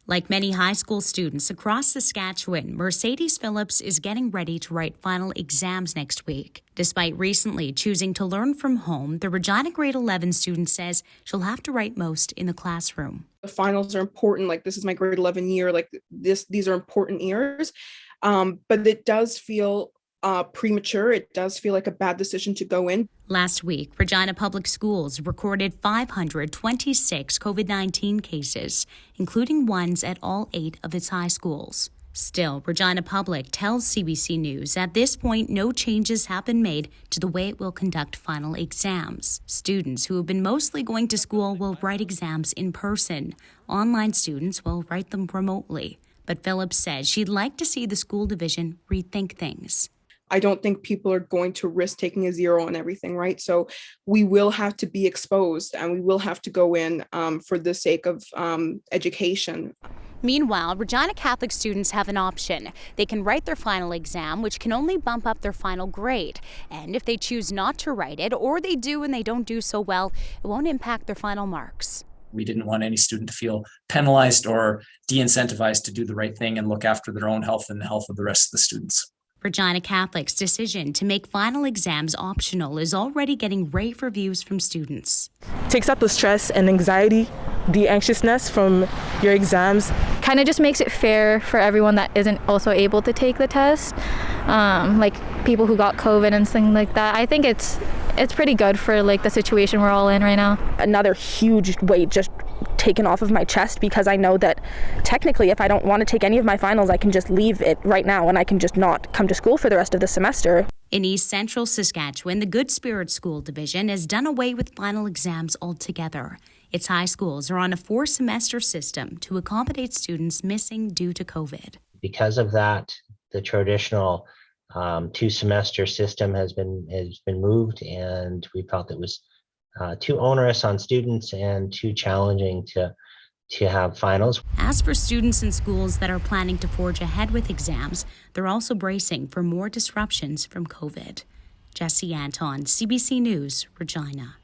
Like many high school students across Saskatchewan, Mercedes Phillips is getting ready to write final exams next week. Despite recently choosing to learn from home, the Regina grade 11 student says she'll have to write most in the classroom. The finals are important. Like, this is my grade 11 year. Like, these are important years. But it does feel premature. It does feel like a bad decision to go in. Last week, Regina Public Schools recorded 526 COVID-19 cases, including ones at all 8 of its high schools. Still, Regina Public tells CBC News at this point no changes have been made to the way it will conduct final exams. Students who have been mostly going to school will write exams in person. Online students will write them remotely. But Phillips says she'd like to see the school division rethink things. I don't think people are going to risk taking a 0 on everything, right? So we will have to be exposed and we will have to go in for the sake of education. Meanwhile, Regina Catholic students have an option. They can write their final exam, which can only bump up their final grade. And if they choose not to write it, or they do and they don't do so well, it won't impact their final marks. We didn't want any student to feel penalized or de-incentivized to do the right thing and look after their own health and the health of the rest of the students. Regina Catholic's decision to make final exams optional is already getting rave reviews from students. Takes out the stress and anxiety, the anxiousness from your exams. Kind of just makes it fair for everyone that isn't also able to take the test, like people who got COVID and things like that. I think it's pretty good for like the situation we're all in right now. Another huge weight just taken off of my chest, because I know that technically if I don't want to take any of my finals, I can just leave it right now and I can just not come to school for the rest of the semester. In East Central Saskatchewan, the Good Spirit School Division has done away with final exams altogether. Its high schools are on a 4-semester system to accommodate students missing due to COVID. Because of that, the traditional 2-semester system has been moved, and we felt it was too onerous on students and too challenging to have finals. As for students in schools that are planning to forge ahead with exams, they're also bracing for more disruptions from COVID. Jessie Anton, CBC News, Regina.